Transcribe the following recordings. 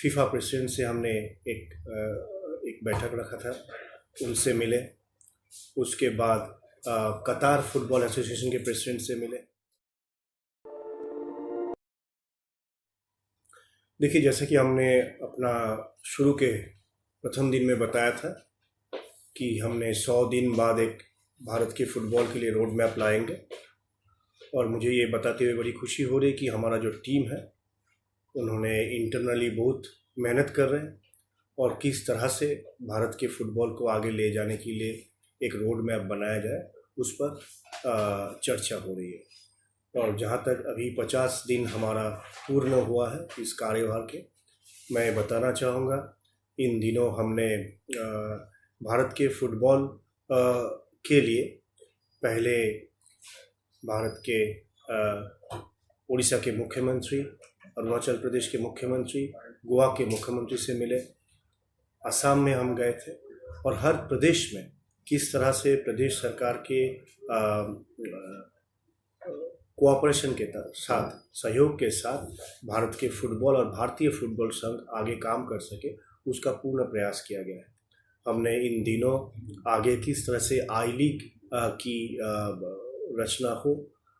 FIFA president से हमने एक बैठक रखा था, उनसे मिले। उसके बाद कतार फुटबॉल एसोसिएशन के प्रेसिडेंट से मिले। देखिए, जैसे कि हमने अपना शुरू के प्रथम दिन में बताया था कि हमने 100 दिन बाद एक भारत के फुटबॉल के लिए रोड मैप लाएंगे, और मुझे ये बताते हुए बड़ी खुशी हो रही कि हमारा जो टीम है उन्होंने इंटरनली बहुत मेहनत कर रहे हैं और किस तरह से भारत के फुटबॉल को आगे ले जाने के लिए एक रोड मैप बनाया जाए उस पर चर्चा हो रही है। और जहाँ तक अभी 50 दिन हमारा पूर्ण हुआ है इस कार्यभार के, मैं बताना चाहूँगा इन दिनों हमने भारत के फुटबॉल के लिए पहले भारत के उड़ीसा के मुख्यमंत्री, अरुणाचल प्रदेश के मुख्यमंत्री, गोवा के मुख्यमंत्री से मिले। असम में हम गए थे और हर प्रदेश में किस तरह से प्रदेश सरकार के कोऑपरेशन के साथ, सहयोग के साथ भारत के फुटबॉल और भारतीय फुटबॉल संघ आगे काम कर सके, उसका पूर्ण प्रयास किया गया है। हमने इन दिनों आगे किस तरह से आई लीग की रचना हो,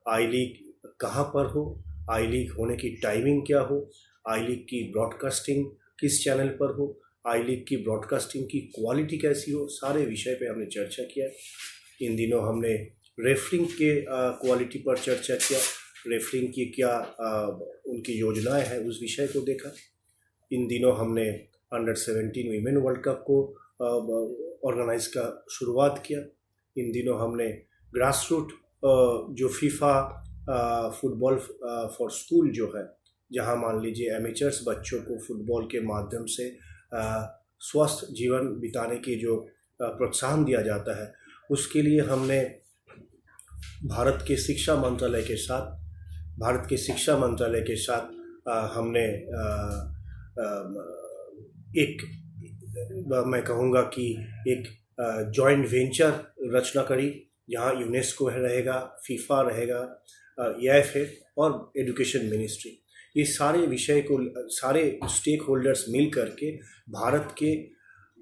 आई लीग कहाँ पर हो, आई लीग होने की टाइमिंग क्या हो, आई लीग की ब्रॉडकास्टिंग किस चैनल पर हो, आई लीग की ब्रॉडकास्टिंग की क्वालिटी कैसी हो, सारे विषय पे हमने चर्चा किया। इन दिनों हमने रेफरिंग के क्वालिटी पर चर्चा किया, रेफरिंग की क्या उनकी योजनाएं हैं उस विषय को देखा। इन दिनों हमने अंडर 17 वीमेन वर्ल्ड कप को ऑर्गेनाइज का शुरुआत किया। इन दिनों हमने ग्रास रूट जो फीफा फुटबॉल फॉर स्कूल जो है, जहां मान लीजिए एमेचर्स बच्चों को फुटबॉल के माध्यम से स्वस्थ जीवन बिताने की जो प्रोत्साहन दिया जाता है, उसके लिए हमने भारत के शिक्षा मंत्रालय के साथ हमने एक, मैं कहूँगा कि एक जॉइंट वेंचर रचना करी, जहाँ यूनेस्को रहेगा, फीफा रहेगा, AIFA और एजुकेशन मिनिस्ट्री, ये सारे विषय को सारे स्टेक होल्डर्स मिल करके भारत के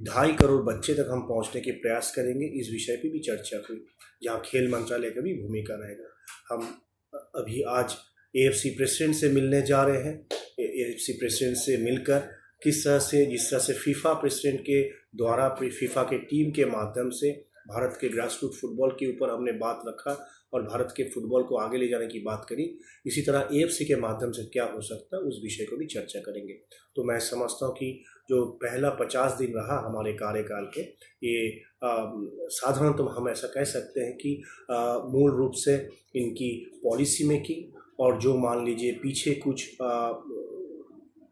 2.5 करोड़ बच्चे तक हम पहुंचने के प्रयास करेंगे। इस विषय पे भी चर्चा हुई, जहां खेल मंत्रालय का भी भूमिका रहेगा। हम अभी आज AFC प्रेसिडेंट से मिलने जा रहे हैं। AFC प्रेसिडेंट से मिलकर किस तरह से, जिस तरह से फीफा प्रेसिडेंट के द्वारा फीफा के टीम के माध्यम से भारत के ग्रासरूट फुटबॉल के ऊपर हमने बात रखा और भारत के फुटबॉल को आगे ले जाने की बात करी, इसी तरह AFC के माध्यम से क्या हो सकता है उस विषय को भी चर्चा करेंगे। तो मैं समझता हूँ कि जो पहला 50 दिन रहा हमारे कार्यकाल के, ये साधारणतः तो हम ऐसा कह सकते हैं कि मूल रूप से इनकी पॉलिसी मेकिंग और जो मान लीजिए पीछे कुछ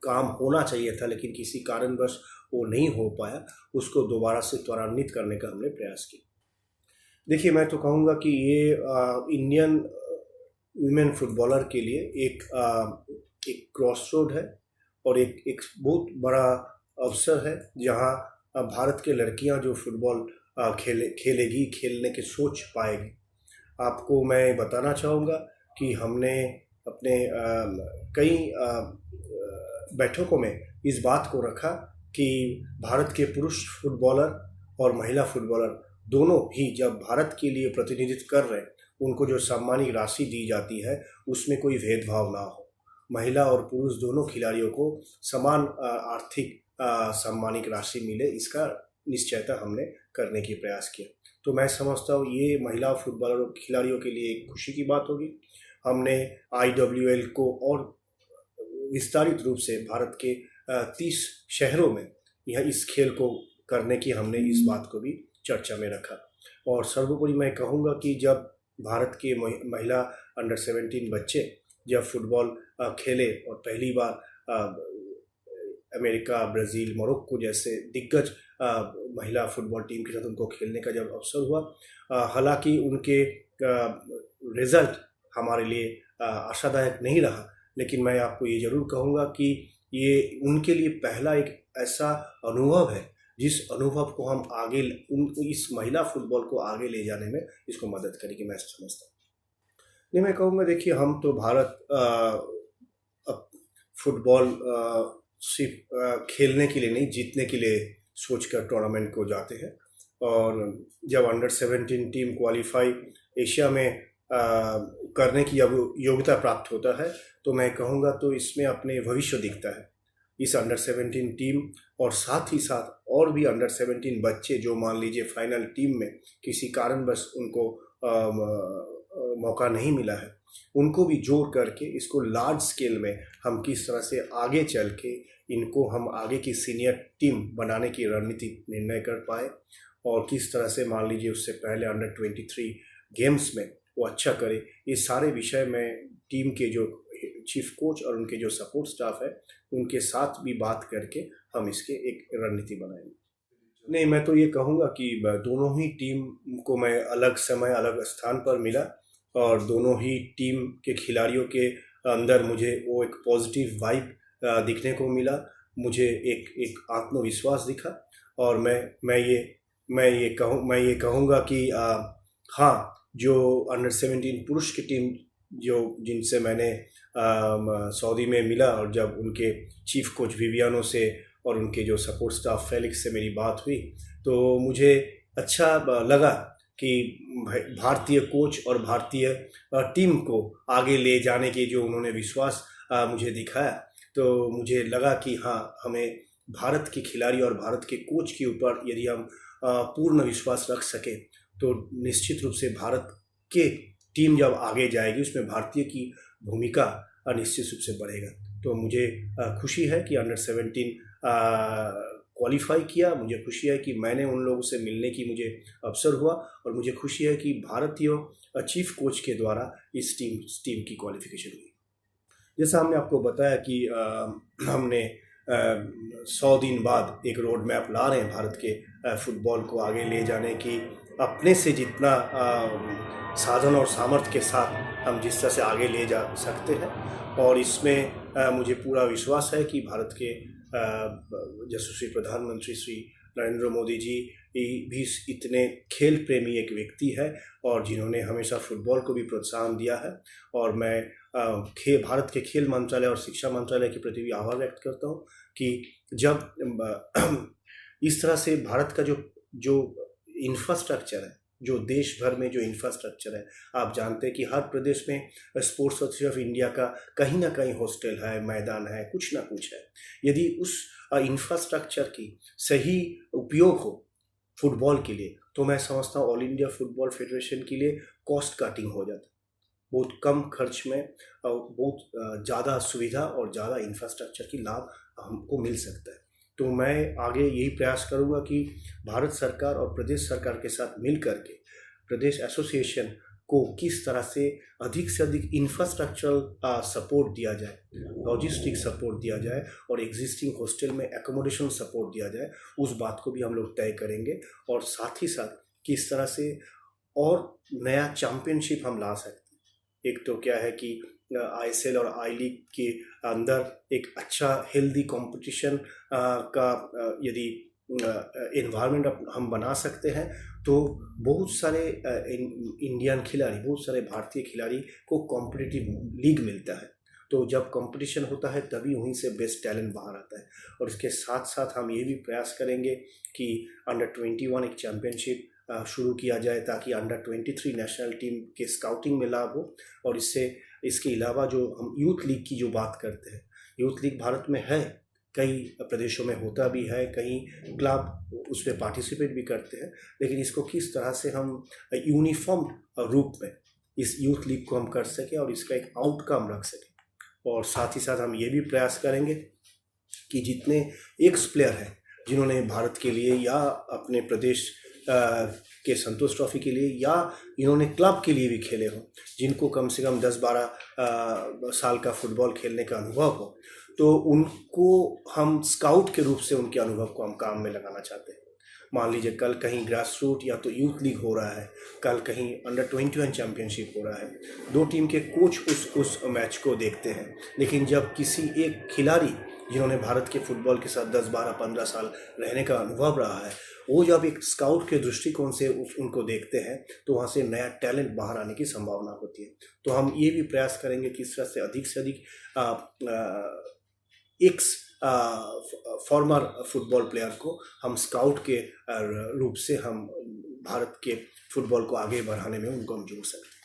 काम होना चाहिए था लेकिन किसी कारणवश वो नहीं हो पाया, उसको दोबारा से त्वरान्वित करने का हमने प्रयास किया। देखिए, मैं तो कहूँगा कि ये इंडियन वुमेन फुटबॉलर के लिए एक क्रॉस रोड है और एक बहुत बड़ा अवसर है, जहाँ भारत के लड़कियां जो फुटबॉल खेलने के सोच पाएगी। आपको मैं बताना चाहूँगा कि हमने अपने कई बैठकों में इस बात को रखा कि भारत के पुरुष फुटबॉलर और महिला फुटबॉलर दोनों ही जब भारत के लिए प्रतिनिधित्व कर रहे हैं, उनको जो सम्मानित राशि दी जाती है उसमें कोई भेदभाव ना हो, महिला और पुरुष दोनों खिलाड़ियों को समान आर्थिक सम्मानित राशि मिले, इसका निश्चयता हमने करने की प्रयास किया। तो मैं समझता हूँ ये महिला फुटबॉलर खिलाड़ियों के लिए एक खुशी की बात होगी। हमने IWL को और विस्तारित रूप से भारत के 30 शहरों में यह इस खेल को करने की हमने इस बात को भी चर्चा में रखा। और सर्वोपरि मैं कहूँगा कि जब भारत के महिला अंडर 17 बच्चे जब फुटबॉल खेले और पहली बार अमेरिका, ब्राज़ील, मोरक्को जैसे दिग्गज महिला फुटबॉल टीम के साथ उनको खेलने का जब अवसर हुआ, हालांकि उनके रिज़ल्ट हमारे लिए आशादायक नहीं रहा, लेकिन मैं आपको ये ज़रूर कहूँगा कि ये उनके लिए पहला एक ऐसा अनुभव है जिस अनुभव को हम आगे इस महिला फुटबॉल को आगे ले जाने में इसको मदद करेगी, मैं समझता हूँ। नहीं, मैं कहूँगा देखिए, हम तो भारत फुटबॉल सिर्फ खेलने के लिए नहीं, जीतने के लिए सोचकर टूर्नामेंट को जाते हैं। और जब अंडर 17 टीम क्वालिफाई एशिया में करने की जब योग्यता प्राप्त होता है, तो मैं कहूँगा तो इसमें अपने भविष्य दिखता है इस अंडर 17 टीम। और साथ ही साथ और भी अंडर 17 बच्चे जो मान लीजिए फाइनल टीम में किसी कारणवश उनको मौका नहीं मिला है, उनको भी जोड़ करके इसको लार्ज स्केल में हम किस तरह से आगे चल के इनको हम आगे की सीनियर टीम बनाने की रणनीति निर्णय कर पाए, और किस तरह से मान लीजिए उससे पहले अंडर 23 गेम्स में वो अच्छा करे। ये सारे विषय में टीम के जो चीफ कोच और उनके जो सपोर्ट स्टाफ है उनके साथ भी बात करके हम इसके एक रणनीति बनाएंगे। नहीं, मैं तो ये कहूँगा कि दोनों ही टीम को मैं अलग समय अलग स्थान पर मिला, और दोनों ही टीम के खिलाड़ियों के अंदर मुझे वो एक पॉजिटिव वाइब दिखने को मिला। मुझे एक आत्मविश्वास दिखा, और मैं ये कहूँगा कि हाँ, जो अंडर 17 पुरुष की टीम जिनसे मैंने सऊदी में मिला, और जब उनके चीफ कोच विवियानो से और उनके जो सपोर्ट स्टाफ फेलिक्स से मेरी बात हुई, तो मुझे अच्छा लगा कि भारतीय कोच और भारतीय टीम को आगे ले जाने के जो उन्होंने विश्वास मुझे दिखाया, तो मुझे लगा कि हाँ, हमें भारत के खिलाड़ी और भारत के कोच के ऊपर यदि हम पूर्ण विश्वास रख सकें, तो निश्चित रूप से भारत के टीम जब आगे जाएगी उसमें भारतीय की भूमिका निश्चित रूप से बढ़ेगा। तो मुझे खुशी है कि अंडर 17 क्वालिफाई किया। मुझे खुशी है कि मैंने उन लोगों से मिलने की मुझे अवसर हुआ, और मुझे खुशी है कि भारतीय चीफ कोच के द्वारा इस टीम की क्वालिफिकेशन हुई। जैसा हमने आपको बताया कि हमने 100 दिन बाद एक रोड मैप ला रहे हैं भारत के फुटबॉल को आगे ले जाने की। अपने से जितना साधन और सामर्थ्य के साथ हम जिस तरह से आगे ले जा सकते हैं, और इसमें मुझे पूरा विश्वास है कि भारत के यशस्वी प्रधानमंत्री श्री नरेंद्र मोदी जी भी इतने खेल प्रेमी एक व्यक्ति है, और जिन्होंने हमेशा फुटबॉल को भी प्रोत्साहन दिया है। और मैं भारत के खेल मंत्रालय और शिक्षा मंत्रालय के प्रति भी आभार व्यक्त करता हूँ कि जब इस तरह से भारत का जो इंफ्रास्ट्रक्चर है, जो देश भर में जो इंफ्रास्ट्रक्चर है, आप जानते हैं कि हर प्रदेश में स्पोर्ट्स अथॉरिटी ऑफ इंडिया का कहीं ना कहीं हॉस्टल है, मैदान है, कुछ ना कुछ है। यदि उस इंफ्रास्ट्रक्चर की सही उपयोग हो फुटबॉल के लिए, तो मैं समझता हूँ ऑल इंडिया फुटबॉल फेडरेशन के लिए कॉस्ट कटिंग हो जाता है। बहुत कम खर्च में बहुत ज़्यादा सुविधा और ज़्यादा इंफ्रास्ट्रक्चर की लाभ हमको मिल सकता है। तो मैं आगे यही प्रयास करूंगा कि भारत सरकार और प्रदेश सरकार के साथ मिल करके प्रदेश एसोसिएशन को किस तरह से अधिक इंफ्रास्ट्रक्चरल सपोर्ट दिया जाए, लॉजिस्टिक सपोर्ट दिया जाए, और एग्जिस्टिंग हॉस्टल में एकोमोडेशन सपोर्ट दिया जाए, उस बात को भी हम लोग तय करेंगे। और साथ ही साथ किस तरह से और नया चैंपियनशिप हम ला सकते हैं। एक तो क्या है कि ISL और आई लीग के अंदर एक अच्छा हेल्दी कंपटीशन का यदि एनवायरनमेंट हम बना सकते हैं, तो बहुत सारे इंडियन खिलाड़ी, बहुत सारे भारतीय खिलाड़ी को कॉम्पिटिटिव लीग मिलता है। तो जब कंपटीशन होता है तभी वहीं से बेस्ट टैलेंट बाहर आता है। और इसके साथ साथ हम ये भी प्रयास करेंगे कि अंडर 21 एक चैम्पियनशिप शुरू किया जाए, ताकि अंडर 23 नेशनल टीम के स्काउटिंग में लाभ हो। और इसके अलावा जो हम यूथ लीग की जो बात करते हैं, यूथ लीग भारत में है, कई प्रदेशों में होता भी है, कई क्लब उसमें पार्टिसिपेट भी करते हैं, लेकिन इसको किस तरह से हम यूनिफॉर्म रूप में इस यूथ लीग को हम कर सकें और इसका एक आउटकम रख सकें। और साथ ही साथ हम ये भी प्रयास करेंगे कि जितने एक्स प्लेयर हैं जिन्होंने भारत के लिए या अपने प्रदेश के संतोष ट्रॉफी के लिए या इन्होंने क्लब के लिए भी खेले हों, जिनको कम से कम 10-12 साल का फुटबॉल खेलने का अनुभव हो, तो उनको हम स्काउट के रूप से उनके अनुभव को हम काम में लगाना चाहते हैं। मान लीजिए कल कहीं ग्रास रूट या तो यूथ लीग हो रहा है, कल कहीं अंडर 21 चैम्पियनशिप हो रहा है, दो टीम के कोच उस मैच को देखते हैं, लेकिन जब किसी एक खिलाड़ी जिन्होंने भारत के फुटबॉल के साथ 10-12-15 साल रहने का अनुभव रहा है, वो जब एक स्काउट के दृष्टिकोण से उनको देखते हैं, तो वहाँ से नया टैलेंट बाहर आने की संभावना होती है। तो हम ये भी प्रयास करेंगे कि इस तरह से अधिक एक्स फॉर्मर फुटबॉल प्लेयर को हम स्काउट के रूप से हम भारत के फुटबॉल को आगे बढ़ाने में उनको हम जोड़ सकते हैं।